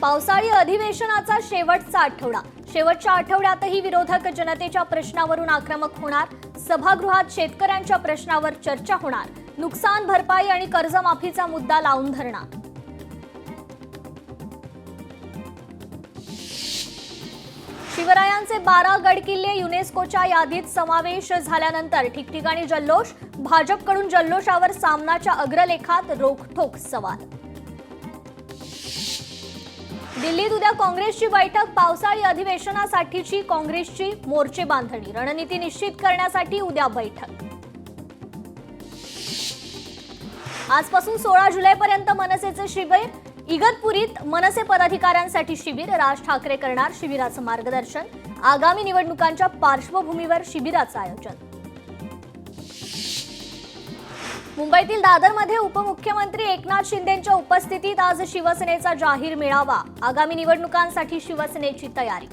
पावसाळी अधिवेशनाचा शेवटचा आठवडा. शेवटच्या आठवड्यातही विरोधक जनतेच्या प्रश्नावरून आक्रमक होणार. सभागृहात शेतकऱ्यांच्या प्रश्नावर चर्चा होणार. नुकसान भरपाई आणि कर्जमाफीचा मुद्दा लावून धरणार. शिवरायांचे 12 गडकिल्ले युनेस्कोच्या यादीत समावेश झाल्यानंतर ठिकठिकाणी जल्लोष. भाजपकडून जल्लोषावर सामनाच्या अग्रलेखात रोखठोक सवाल. दिल्लीत उद्या काँग्रेसची बैठक. पावसाळी अधिवेशनासाठीची काँग्रेसची मोर्चे बांधणी. रणनीती निश्चित करण्यासाठी उद्या बैठक. आजपासून 16 जुलैपर्यंत मनसेचे शिबिर. इगतपुरीत मनसे पदाधिकाऱ्यांसाठी शिबिर. राज ठाकरे करणार शिबिराचं मार्गदर्शन. आगामी निवडणुकांच्या पार्श्वभूमीवर शिबिराचं आयोजन. मुंबईतील दादरमध्ये उपमुख्यमंत्री एकनाथ शिंदेंच्या उपस्थितीत आज शिवसेनेचा जाहीर मेळावा. आगामी निवडणुकांसाठी शिवसेनेची तयारी.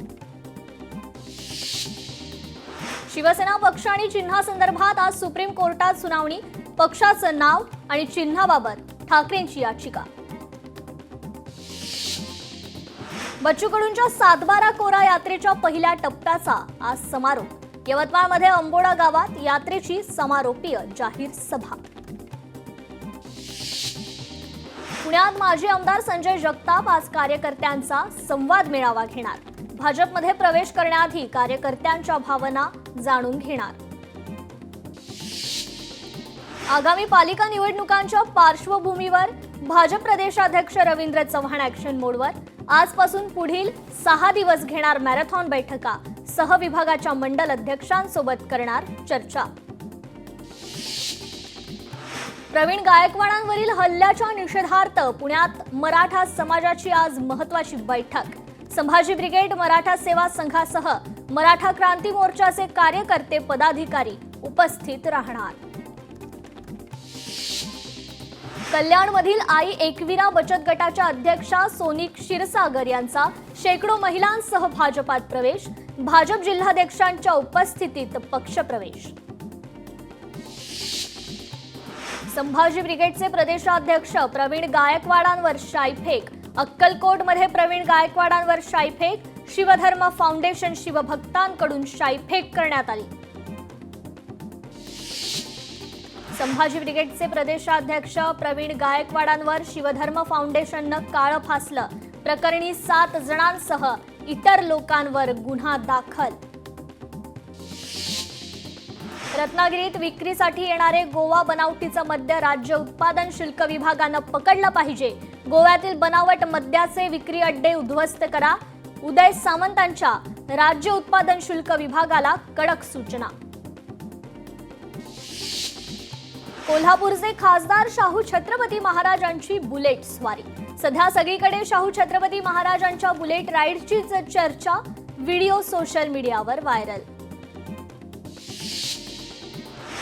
शिवसेना पक्ष आणि चिन्हासंदर्भात आज सुप्रीम कोर्टात सुनावणी. पक्षाचं नाव आणि चिन्हाबाबत ठाकरेंची याचिका. बच्चू कडूंच्या सातबारा कोरा यात्रेच्या पहिल्या टप्प्याचा आज समारोप. यवतमाळमध्ये अंबोडा गावात यात्रेची समारोपीय जाहीर सभा. पुण्यात माजी आमदार संजय जगताप आज कार्यकर्त्यांचा संवाद मेळावा घेणार. भाजपमध्ये प्रवेश करण्याआधी कार्यकर्त्यांच्या भावना जाणून घेणार. आगामी पालिका निवडणुकांच्या पार्श्वभूमीवर भाजप प्रदेशाध्यक्ष रवींद्र चव्हाण ॲक्शन मोडवर. आजपासून पुढील 6 दिवस घेणार मॅरेथॉन बैठका. सहविभागाच्या मंडल अध्यक्षांसोबत करणार चर्चा. प्रवीण गायकवाडांवरील हल्ल्याच्या निषेधार्थ पुण्यात मराठा समाजाची आज महत्त्वाची बैठक. संभाजी ब्रिगेड, मराठा सेवा संघासह मराठा क्रांती मोर्चाचे कार्यकर्ते पदाधिकारी उपस्थित राहणार. कल्याणमधील आई एकविरा बचत गटाच्या अध्यक्षा सोनिक क्षीरसागर यांचा शेकडो महिलांसह भाजपात प्रवेश. भाजप जिल्हाध्यक्षांच्या उपस्थितीत पक्षप्रवेश. संभाजी ब्रिगेडचे प्रदेशाध्यक्ष प्रवीण गायकवाडांवर शाईफेक. अक्कलकोटमध्ये प्रवीण गायकवाडांवर शाईफेक. शिवधर्म फाउंडेशन शिवभक्तांकडून शाईफेक करण्यात आली. संभाजी ब्रिगेडचे प्रदेशाध्यक्ष प्रवीण गायकवाडांवर शिवधर्म फाउंडेशननं काळं फासलं. प्रकरणी 7 जणांसह इतर लोकांवर गुन्हा दाखल. रत्नागिरीत विक्रीसाठी येणारे गोवा बनावटीचं मद्य राज्य उत्पादन शुल्क विभागानं पकडलं पाहिजे. गोव्यातील बनावट मद्याचे विक्री अड्डे उद्ध्वस्त करा. उदय सामंतांच्या राज्य उत्पादन शुल्क विभागाला कडक सूचना. कोल्हापूरचे खासदार शाहू छत्रपती महाराजांची बुलेट स्वारी. सध्या सगळीकडे शाहू छत्रपती महाराजांच्या बुलेट राईडचीच चर्चा. व्हिडिओ सोशल मीडियावर व्हायरल.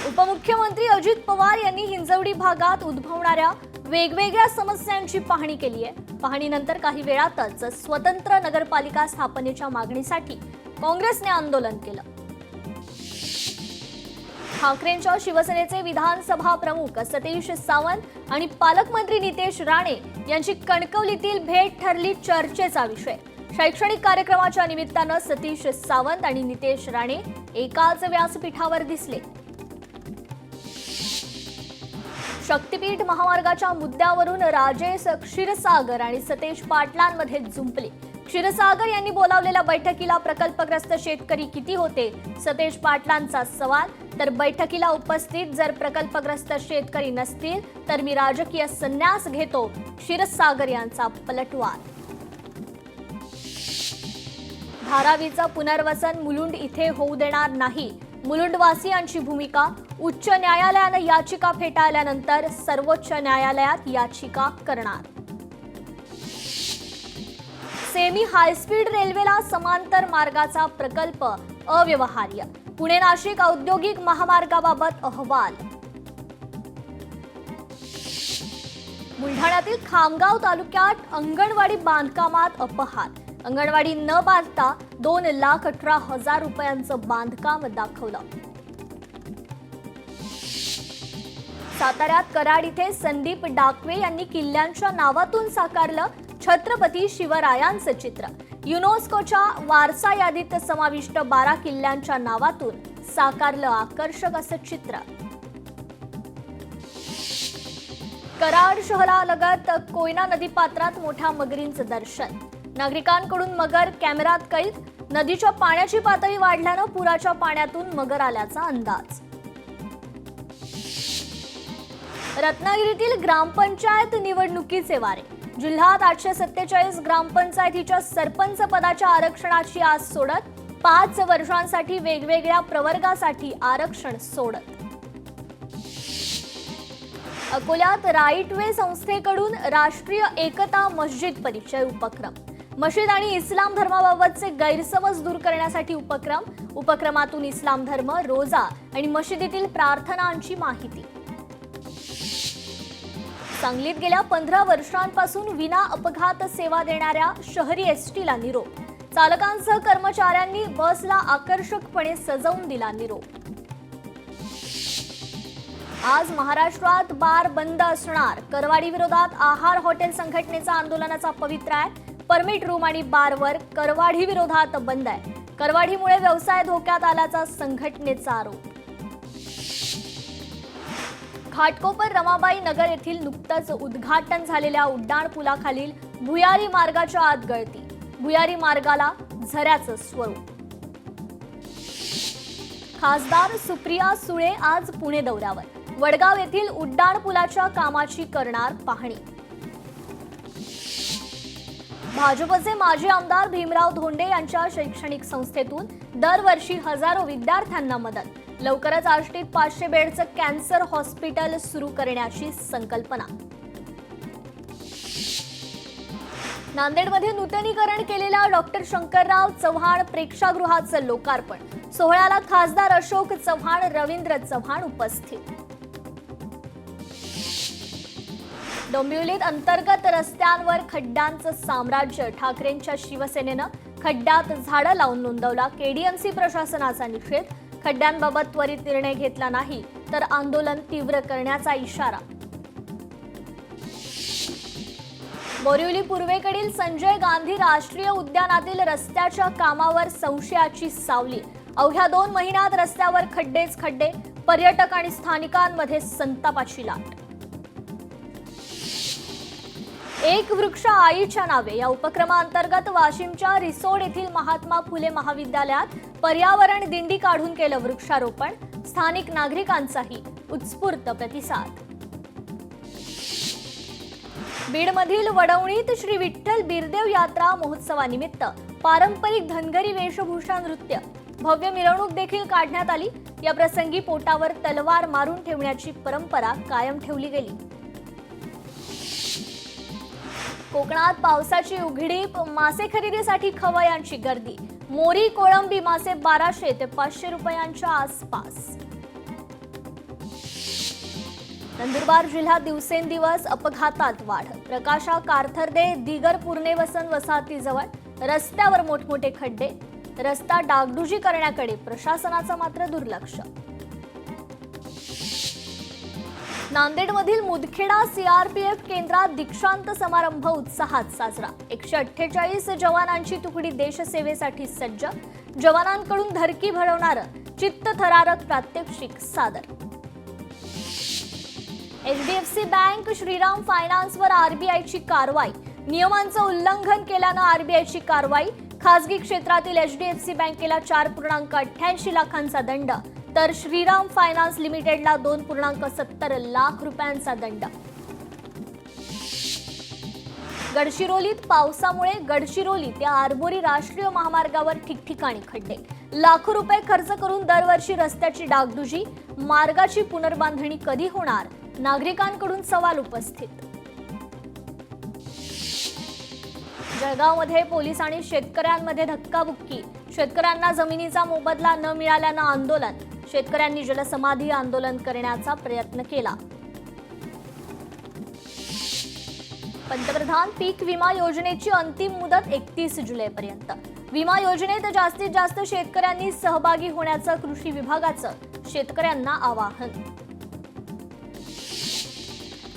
उपमुख्यमंत्री अजित पवार यांनी हिंजवडी भागात उद्भवणाऱ्या वेगवेगळ्या समस्यांची पाहणी केली आहे. पाहणीनंतर काही वेळातच स्वतंत्र नगरपालिका स्थापनेच्या मागणीसाठी काँग्रेसने आंदोलन केलं. ठाकरेंच्या शिवसेनेचे विधानसभा प्रमुख सतीश सावंत आणि पालकमंत्री नितेश राणे यांची कणकवलीतील भेट ठरली चर्चेचा विषय. शैक्षणिक कार्यक्रमाच्या निमित्तानं सतीश सावंत आणि नितेश राणे एकाच व्यासपीठावर दिसले. शक्तीपीठ महामार्गाच्या मुद्द्यावरून राजेश क्षीरसागर आणि सतेज पाटलांमध्ये जुंपले. क्षीरसागर यांनी बोलावलेल्या बैठकीला प्रकल्पग्रस्त शेतकरी किती होते? सतेज पाटलांचा सवाल. तर बैठकीला उपस्थित जर प्रकल्पग्रस्त शेतकरी नसतील तर मी राजकीय संन्यास घेतो. क्षीरसागर यांचा पलटवार. धारावीचं पुनर्वसन मुलुंड इथे होऊ देणार नाही. मुलुंडवासियांची भूमिका. उच्च न्यायालयानं याचिका फेटाळल्यानंतर सर्वोच्च न्यायालयात याचिका करणार. सेमी हायस्पीड रेल्वेला समांतर मार्गाचा प्रकल्प अव्यवहार्य. पुणे नाशिक औद्योगिक महामार्गाबाबत अहवाल. बुलढाण्यातील खामगाव तालुक्यात अंगणवाडी बांधकामात अपहार. अंगणवाडी न बांधता 2,18,000 रुपयांचं बांधकाम दाखवलं. साताऱ्यात कराड इथे संदीप डाकवे यांनी किल्ल्यांच्या नावातून साकारलं छत्रपती शिवरायांचं चित्र. युनेस्कोच्या वारसा यादीत समाविष्ट 12 किल्ल्यांच्या नावातून साकारलं आकर्षक असं चित्र. कराड शहरालगत कोयना नदीपात्रात मोठ्या मगरींचं दर्शन. नागरिकांकडून मगर कॅमेऱ्यात कैद. नदीच्या पाण्याची पातळी वाढल्यानं पुराच्या पाण्यातून मगर आल्याचा अंदाज. रत्नागिरीतील ग्रामपंचायत निवडणुकीचे वारे. जिल्ह्यात 847 ग्रामपंचायतीच्या सरपंच पदाच्या आरक्षणाची आज सोडत. 5 वर्षांसाठी वेगवेगळ्या प्रवर्गासाठी आरक्षण सोडत. अकोल्यात राईट वे संस्थेकडून राष्ट्रीय एकता मस्जिद परिचय उपक्रम. मशीद आणि इस्लाम धर्माबाबतचे गैरसमज दूर करण्यासाठी उपक्रमातून इस्लाम धर्म, रोजा आणि मशिदीतील प्रार्थनांची माहिती. सांगलीत गेल्या 15 वर्षांपासून विना अपघात सेवा देणाऱ्या शहरी एसटीला निरोप. चालकांसह कर्मचाऱ्यांनी बसला आकर्षकपणे सजवून दिला निरोप. आज महाराष्ट्रात बार बंद असणार. करवाढी विरोधात आहार हॉटेल संघटनेचा आंदोलनाचा पवित्रा. परमिट रूम आणि बारवर करवाढी विरोधात बंद आहे. करवाढीमुळे व्यवसाय धोक्यात आल्याचा संघटनेचा आरोप. घाटकोपर रमाबाई नगर येथील नुकतंच उद्घाटन झालेल्या उड्डाण पुलाखालील भुयारी मार्गाच्या आत गळती. भुयारी मार्गाला झऱ्याचं स्वरूप. खासदार सुप्रिया सुळे आज पुणे दौऱ्यावर. वडगाव येथील उड्डाण पुलाच्या कामाची करणार पाहणी. भाजपचे माजी आमदार भीमराव धोंडे यांच्या शैक्षणिक संस्थेतून दरवर्षी हजारो विद्यार्थ्यांना मदत. लवकरच आष्टीत 500 बेडचं कॅन्सर हॉस्पिटल सुरू करण्याची संकल्पना. नांदेडमध्ये नूतनीकरण केलेल्या डॉक्टर शंकरराव चव्हाण प्रेक्षागृहाचं लोकार्पण. सोहळ्याला खासदार अशोक चव्हाण, रवींद्र चव्हाण उपस्थित. डोंबिवलीत अंतर्गत रस्त्यांवर खड्ड्यांचं साम्राज्य. ठाकरेंच्या शिवसेनेनं खड्ड्यात झाडं लावून नोंदवला. केडीएमसी प्रशासनाचा निषेध. खड्ड्यांबाबत त्वरित निर्णय घेतला नाही तर आंदोलन तीव्र करण्याचा इशारा. बोरिवली पूर्वेकडील संजय गांधी राष्ट्रीय उद्यानातील रस्त्याच्या कामावर संशयाची सावली. अवघ्या 2 महिन्यात रस्त्यावर खड्डेच खड्डे. पर्यटक आणि स्थानिकांमध्ये संतापाची लाट. एक वृक्ष आईच्या नावे या उपक्रमाअंतर्गत वाशिमच्या रिसोड येथील महात्मा फुले महाविद्यालयात पर्यावरण दिंडी काढून केलं वृक्षारोपण. स्थानिक नागरिकांचाही उत्स्फूर्त प्रतिसाद. बीडमधील वडवणीत श्री विठ्ठल बिरदेव यात्रा महोत्सवानिमित्त पारंपरिक धनगरी वेशभूषा नृत्य. भव्य मिरवणूक देखील काढण्यात आली. या प्रसंगी पोटावर तलवार मारून ठेवण्याची परंपरा कायम ठेवली गेली. कोकणात पावसाची उघडीप. मासे खरेदीसाठी खवय्यांची गर्दी. मोरी, कोळंबी मासे 1200 ते 500 रुपयांच्या आसपास. नंदुरबार जिल्ह्यात दिवसेंदिवस अपघातात वाढ. प्रकाशा, कारथर्दे, दिगर पुर्णेवसन वसाहतीजवळ रस्त्यावर मोठमोठे खड्डे. रस्ता डागडुजी करण्याकडे प्रशासनाचं मात्र दुर्लक्ष. नांदेडमधील मुदखेडा सीआरपीएफ केंद्रात दीक्षांत समारंभ उत्साहात साजरा. 148 जवानांची तुकडी देशसेवेसाठी सज्ज. जवानांकडून धरकी भरवणारं चित्तथरारक प्रात्यक्षिक सादर. एचडीएफसी बँक श्रीराम फायनान्सवर आरबीआयची कारवाई. नियमांचं उल्लंघन केल्यानं आरबीआयची कारवाई. खासगी क्षेत्रातील एचडीएफसी बँकेला 4.88 लाखांचा दंड तर श्रीराम फायनान्स लिमिटेडला 2.70 लाख रुपयांचा दंड. गडचिरोलीत पावसामुळे गडचिरोली ते आरमोरी राष्ट्रीय महामार्गावर ठिकठिकाणी खड्डे. लाखो रुपये खर्च करून दरवर्षी रस्त्याची डागडुजी. मार्गाची पुनर्बांधणी कधी होणार? नागरिकांकडून सवाल उपस्थित. जळगावमध्ये पोलीस आणि शेतकऱ्यांमध्ये धक्काबुक्की. शेतकऱ्यांना जमिनीचा मोबदला न मिळाल्यानं आंदोलन. शेतकऱ्यांनी जलसमाधी आंदोलन करण्याचा प्रयत्न केला. पंतप्रधान पीक विमा योजनेची अंतिम मुदत 31 जुलैपर्यंत. विमा योजनेत जास्तीत जास्त शेतकऱ्यांनी सहभागी होण्याचं कृषी विभागाचं शेतकऱ्यांना आवाहन.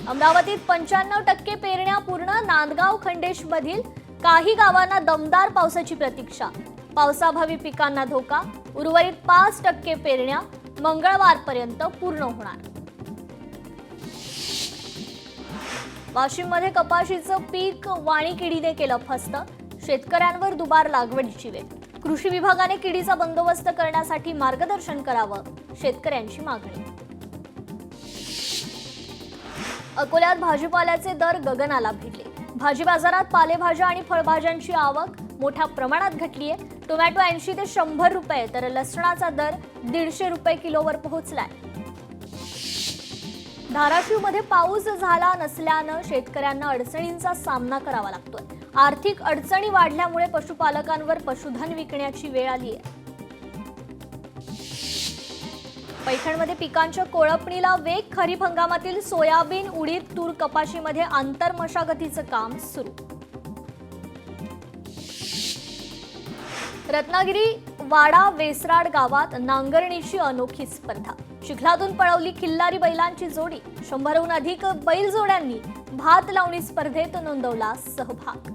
अमरावतीत 95% पेरण्या पूर्ण, नांदगाव खंडेश मधील काही गावांना दमदार पावसाची प्रतीक्षा. पावसाभावी पिकांना धोका, उर्वरित 5% पेरण्या मंगळवारपर्यंत पूर्ण होणार. वाशिममध्ये कपाशीचं पीक वाणी किडीने केलं फस्त, शेतकऱ्यांवर दुबार लागवडीची वेळ. कृषी विभागाने किडीचा बंदोबस्त करण्यासाठी मार्गदर्शन करावं, शेतकऱ्यांची मागणी. अकोल्यात भाजीपाल्याचे दर गगनाला भिडले. भाजी बाजारात पालेभाज्या आणि फळभाज्यांची आवक मोठ्या प्रमाणात घटलीय. टोमॅटो 80 ते 100 रुपये तर लसणाचा दर 150 रुपये किलोवर पोहोचलाय. धाराशिवमध्ये पाऊस झाला नसल्यानं शेतकऱ्यांना अडचणींचा सामना करावा लागतोय. आर्थिक अडचणी वाढल्यामुळे पशुपालकांवर पशुधन विकण्याची वेळ आली आहे. पैठणमध्ये पिकांच्या कोळपणीला वेग, खरीप हंगामातील सोयाबीन, उडीद, तूर, कपाशीमध्ये आंतर मशागतीचं काम सुरू. रत्नागिरी वाडा वेसराड गावात नांगरणीची अनोखी स्पर्धा. चिखलातून पळवली खिल्लारी बैलांची जोडी. 100हून अधिक बैलजोड्यांनी भात लावणी स्पर्धेत नोंदवला सहभाग.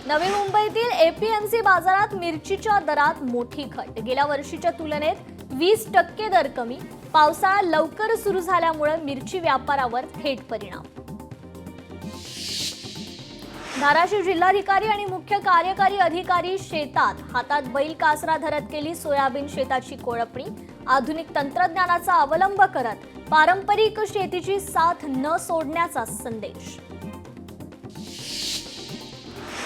नवी मुंबईतील एपीएमसी बाजारात मिरचीच्या दरात मोठी घट. गेल्या वर्षीच्या तुलनेत 20% दर कमी. पावसाळा लवकर सुरू झाल्यामुळे मिरची व्यापारावर थेट परिणाम. धाराशिव जिल्हाधिकारी आणि मुख्य कार्यकारी अधिकारी शेतात हातात बैल कासरा धरत केली सोयाबीन शेताची कोळपणी. आधुनिक तंत्रज्ञानाचा अवलंब करत पारंपरिक शेतीची साथ न सोडण्याचा संदेश.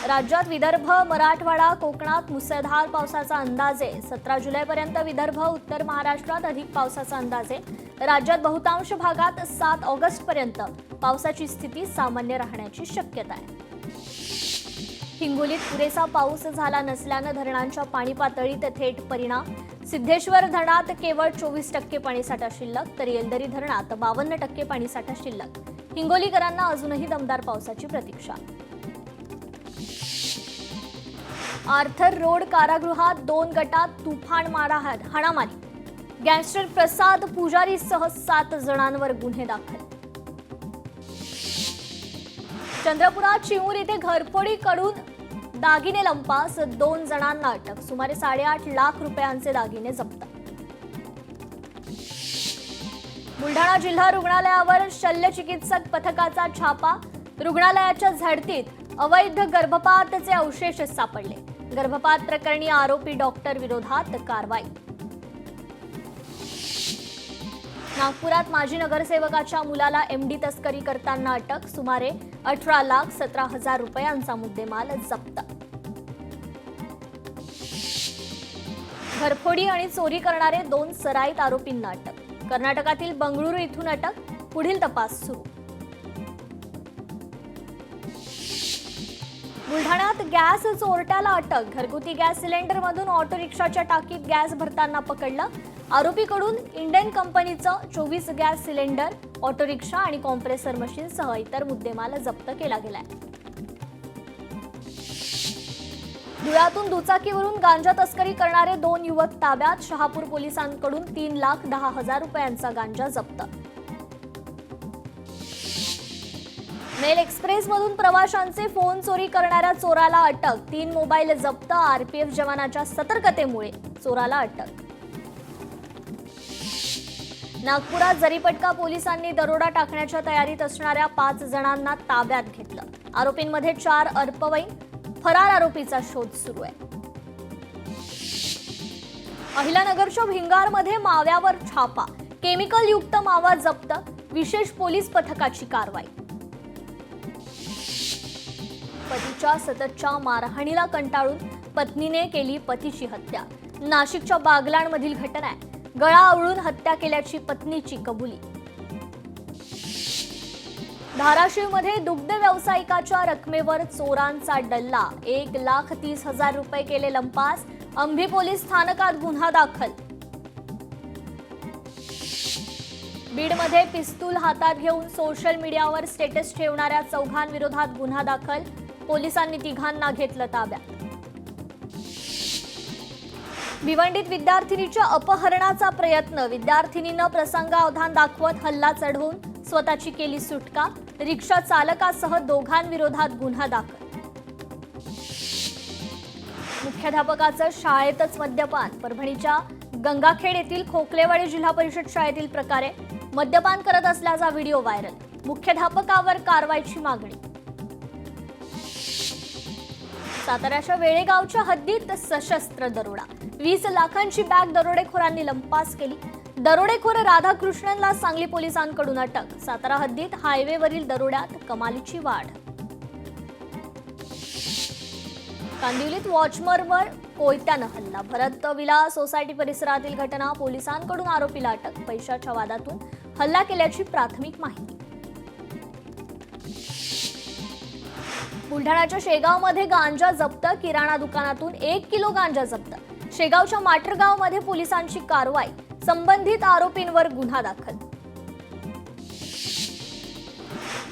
राज्यात विदर्भ, मराठवाडा, कोकणात मुसळधार पावसाचा अंदाज आहे. 17 जुलैपर्यंत विदर्भ, उत्तर महाराष्ट्रात अधिक पावसाचा अंदाज आहे. राज्यात बहुतांश भागात 7 ऑगस्टपर्यंत पावसाची स्थिती सामान्य राहण्याची शक्यता आहे. हिंगोलीत पुरेसा पाऊस झाला नसल्यानं धरणांच्या पाणी पातळीत थेट परिणाम. सिद्धेश्वर धरणात केवळ 24% पाणीसाठा शिल्लक, तर येलदरी धरणात 52% पाणीसाठा शिल्लक. हिंगोलीकरांना अजूनही दमदार पावसाची प्रतीक्षा. आर्थर रोड कारागृहात 2 गटात तुफान हाणामारी. गँगस्टर प्रसाद पुजारीसह 7 जणांवर गुन्हे दाखल. चंद्रपुरात चिमूर येथे घरफोडीकडून दागिने लंपास, 2 जणांना अटक. सुमारे 8.5 लाख रुपयांचे दागिने जप्त. बुलढाणा जिल्हा रुग्णालयावर शल्यचिकित्सक पथकाचा छापा. रुग्णालयाच्या झडतीत अवैध गर्भपाताचे अवशेष सापडले. गर्भपात प्रकरणी आरोपी डॉक्टर विरोधात कारवाई. नागपुरात माजी नगरसेवकाच्या मुलाला एमडी तस्करी करताना अटक. सुमारे 18,17,000 रुपयांचा मुद्देमाल जप्त. घरफोडी आणि चोरी करणारे 2 सराईत आरोपींना अटक. कर्नाटकातील बंगळुरू इथून अटक. पुढील तपास सुरू. बुलढाण्यात गॅस चोरट्याला अटक. घरगुती गॅस सिलेंडरमधून ऑटो रिक्षाच्या टाकीत गॅस भरताना पकडलं. आरोपीकडून इंडियन कंपनीचं 24 गॅस सिलेंडर, ऑटो रिक्षा आणि कॉम्प्रेसर मशीनसह इतर मुद्देमाल जप्त केला गेलाय. धुळ्यातून दुचाकीवरून गांजा तस्करी करणारे 2 युवक ताब्यात. शहापूर पोलिसांकडून 3,10,000 रुपयांचा गांजा जप्त. मेल एक्सप्रेस मधून प्रवाशांचे फोन चोरी करणाऱ्या चोराला अटक. 3 मोबाईल जप्त. आरपीएफ जवानाच्या सतर्कतेमुळे चोराला अटक. नागपुरात जरीपटका पोलिसांनी दरोडा टाकण्याच्या तयारीत असणाऱ्या 5 जणांना ताब्यात घेतलं. आरोपींमध्ये 4 अल्पवयीन. फरार आरोपीचा शोध सुरू आहे. अहिल्यानगरच्या भिंगारमध्ये माव्यावर छापा. केमिकल युक्त मावा जप्त. विशेष पोलीस पथकाची कारवाई. पतीच्या सततच्या मारहाणीला कंटाळून पत्नीने केली पतीची हत्या. नाशिकच्या बागलाणमधील घटना आहे. गळा आवळून हत्या केल्याची पत्नीची कबुली. धाराशिवमध्ये दुग्ध व्यावसायिकाच्या रकमेवर चोरांचा डल्ला. 1,30,000 रुपये केले लंपास. अंभी पोलीस स्थानकात गुन्हा दाखल. बीडमध्ये पिस्तूल हातात घेऊन सोशल मीडियावर स्टेटस ठेवणाऱ्या 4 विरोधात गुन्हा दाखल. पोलिसांनी 3 घेतलं ताब्यात. भिवंडीत विद्यार्थिनीच्या अपहरणाचा प्रयत्न, विद्यार्थिनीनं प्रसंगावधान दाखवत हल्ला चढवून स्वतःची केली सुटका, रिक्षा चालकासह दोघांविरोधात गुन्हा दाखल. मुख्याध्यापकाचं शाळेतच मद्यपान, परभणीच्या गंगाखेड येथील खोकलेवाडी जिल्हा परिषद शाळेतील प्रकारे मद्यपान करत असल्याचा व्हिडिओ व्हायरल, मुख्याध्यापकावर कारवाईची मागणी. साताऱ्याच्या वेळेगावच्या हद्दीत सशस्त्र दरोडा, 20 लाखांची बॅग दरोडेखोरांनी लंपास केली. दरोडेखोर राधाकृष्णनला सांगली पोलिसांकडून अटक. सातारा हद्दीत हायवेवरील दरोड्यात कमालीची वाढ. कांदिवलीत वॉचमनवर कोयत्यानं हल्ला, भरत विला सोसायटी परिसरातील घटना, पोलिसांकडून आरोपीला अटक. पैशाच्या वादातून हल्ला केल्याची प्राथमिक माहिती. बुलढाण्याच्या शेगावमध्ये गांजा जप्त, किराणा दुकानातून 1 किलो गांजा जप्त. शेगावच्या माटरगावमध्ये पोलिसांची कारवाई, संबंधित आरोपींवर गुन्हा दाखल.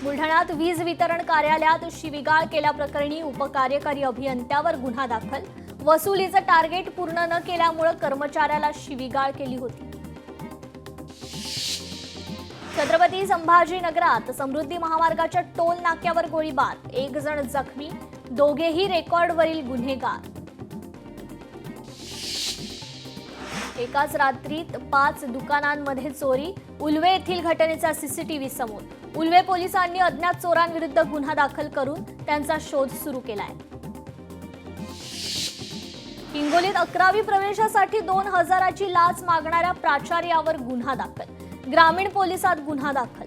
बुलढाण्यात वीज वितरण कार्यालयात शिवीगाळ केल्याप्रकरणी उपकार्यकारी अभियंत्यावर गुन्हा दाखल. वसुलीचं टार्गेट पूर्ण न केल्यामुळे कर्मचाऱ्याला शिवीगाळ केली होती. छत्रपती संभाजीनगरात समृद्धी महामार्गाच्या टोल नाक्यावर गोळीबार, 1 जण जखमी, दोघेही रेकॉर्डवरील गुन्हेगार. एकाच रात्रीत 5 दुकानांमध्ये चोरी, उल्वे येथील घटनेचा सीसीटीव्ही समोर. उल्वे पोलिसांनी अज्ञात चोरांविरुद्ध गुन्हा दाखल करून त्यांचा शोध सुरू केलाय. हिंगोलीत 11वी प्रवेशासाठी 2000ची लाच मागणाऱ्या प्राचार्यावर गुन्हा दाखल. ग्रामीण पोलिसात गुन्हा दाखल.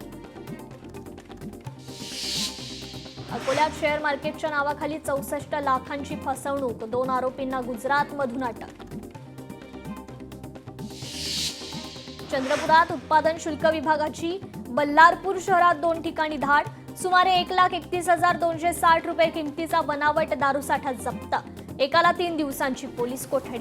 अकोल्यात शेअर मार्केटच्या नावाखाली 64 लाखांची फसवणूक, 2 आरोपींना गुजरातमधून अटक. चंद्रपुरात उत्पादन शुल्क विभागाची बल्लारपूर शहरात 2 ठिकाणी धाड, सुमारे 1,31,260 रुपये किमतीचा बनावट दारूसाठा जप्त. एकाला 3 दिवसांची पोलीस कोठडी.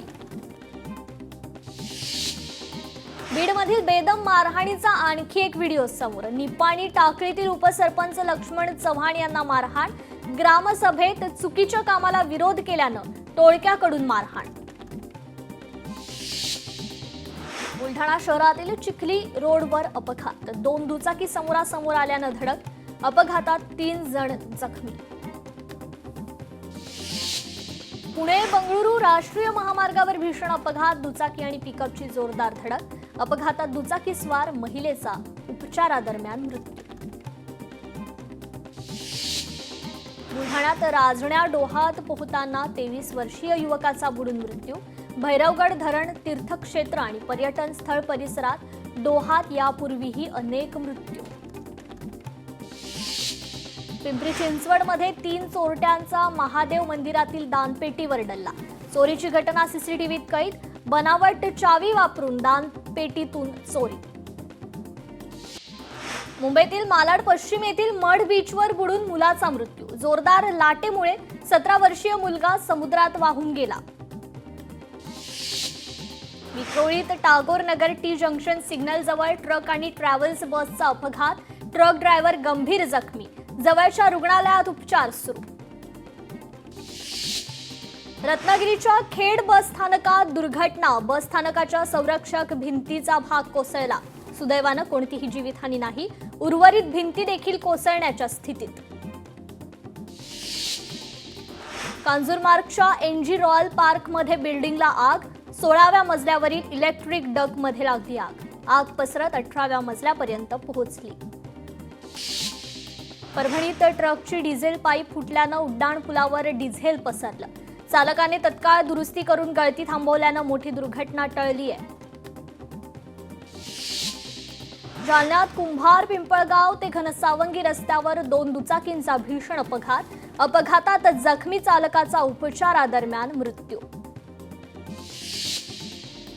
बीडमधील बेदम मारहाणीचा आणखी एक व्हिडिओ समोर. निपाणी टाकळीतील उपसरपंच लक्ष्मण चव्हाण यांना मारहाण, ग्रामसभेत चुकीच्या कामाला विरोध केल्यानं टोळक्याकडून मारहाण. बुलढाणा शहरातील चिखली रोडवर अपघात, 2 दुचाकी समोरासमोर आल्यानं धडक, अपघातात 3 जण जखमी. पुणे बंगळुरू राष्ट्रीय महामार्गावर भीषण अपघात, दुचाकी आणि पिकअपची जोरदार धडक, अपघातात दुचाकीस्वार महिलेचा उपचारादरम्यान मृत्यू. बुलढाण्यात राजण्या डोहात पोहताना 23 वर्षीय युवकाचा बुडून मृत्यू. भैरवगड धरण, तीर्थक्षेत्र आणि पर्यटन स्थळ परिसरात डोहात यापूर्वीही अनेक मृत्यू. पिंपरी चिंचवडमध्ये 3 चोरट्यांचा महादेव मंदिरातील दानपेटीवर डल्ला. चोरीची घटना सीसीटीव्हीत कैद, बनावट चावी वापरून दानपेटीतून चोरी. मुंबईतील मालाड पश्चिम येथील मढ बीचवर बुडून मुलाचा मृत्यू, जोरदार लाटेमुळे 17 वर्षीय मुलगा समुद्रात वाहून गेला. विक्रोळीत टागोर नगर टी जंक्शन सिग्नल जवळ ट्रक आणि ट्रॅव्हल्स बसचा अपघात, ट्रक ड्रायव्हर गंभीर जखमी, जवळच्या रुग्णालयात उपचार सुरू. रत्नागिरीच्या खेड बस स्थानकात दुर्घटना, बस स्थानकाच्या संरक्षक भिंतीचा भाग कोसळला. सुदैवानं कोणतीही जीवितहानी नाही, उर्वरित भिंती देखील कोसळण्याच्या स्थितीत. कांजूरमार्गच्या एनजी रॉयल पार्कमध्ये बिल्डिंगला आग, 16व्या मजल्यावरील इलेक्ट्रिक डक्टमध्ये लागली आग. आग पसरत 18व्या मजल्यापर्यंत पोहोचली. परभणीत ट्रकची डिझेल पाईप फुटल्यानं उड्डाणपुलावर डिझेल पसरलं. चालकाने तत्काळ दुरुस्ती करून गळती थांबवल्यानं मोठी दुर्घटना टळली आहे. जालन्यात कुंभार पिंपळगाव ते घनसावंगी रस्त्यावर 2 दुचाकींचा भीषण अपघात, अपघातात जखमी चालकाचा उपचारादरम्यान मृत्यू.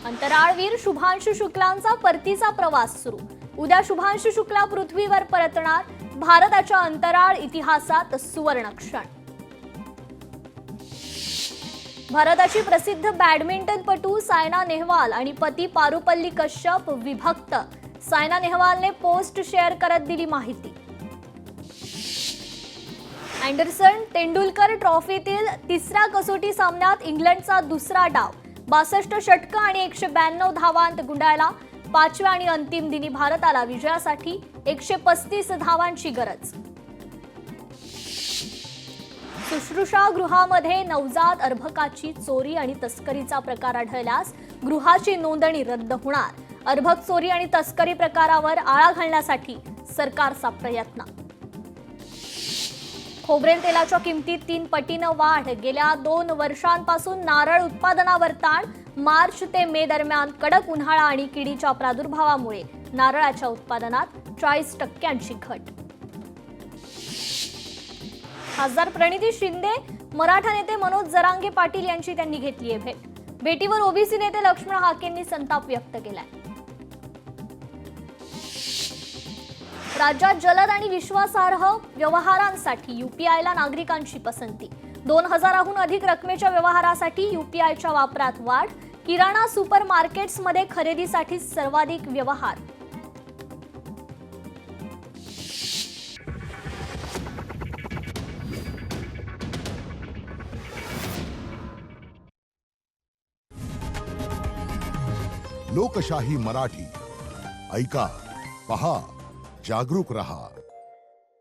अंतराळवीर शुभांशु शुक्लांचा परतीचा प्रवास सुरू. उद्या शुभांशु शुक्ला पृथ्वीवर परतणार, भारताच्या अंतराळ इतिहासात सुवर्णक्षण. भारताची प्रसिद्ध बॅडमिंटनपटू सायना नेहवाल आणि पती पारुपल्ली कश्यप विभक्त. सायना नेहवालने पोस्ट शेअर करत दिली माहिती. अँडरसन तेंडुलकर ट्रॉफीतील 3ऱ्या कसोटी सामन्यात इंग्लंडचा दुसरा डाव, 62 षटकं आणि 192 धावांत गुंडाळला. 5व्या आणि अंतिम दिनी भारताला विजयासाठी 135 धावांची गरज. शुश्रूषा गृहामध्ये नवजात अर्भकाची चोरी आणि तस्करीचा प्रकार आढळल्यास गृहाची नोंदणी रद्द होणार. अर्भक चोरी आणि तस्करी प्रकारावर आळा घालण्यासाठी सरकारचा प्रयत्न. खोबरेल तेलाच्या किमतीत 3 पटीनं वाढ. गेल्या 2 वर्षांपासून नारळ उत्पादनावर ताण. मार्च ते मे दरम्यान कडक उन्हाळा आणि किडीच्या प्रादुर्भावामुळे नारळाच्या उत्पादनात 40% घट. खासदार प्रणिती शिंदे, मराठा नेते मनोज जरांगे पाटील यांची त्यांनी घेतली आहे भेट. भेटीवर ओबीसी नेते लक्ष्मण हाकेंनी संताप व्यक्त केलाय. राज्यात जलद आणि विश्वासार्ह व्यवहारांसाठी यूपीआयला नागरिकांची पसंती. 2000हून अधिक रकमेच्या व्यवहारासाठी यूपीआयच्या वापरात वाढ. किराणा सुपर मार्केट्समध्ये खरेदीसाठी सर्वाधिक व्यवहार. लोकशाही मराठी ऐका, पहा, जागरूक रहा.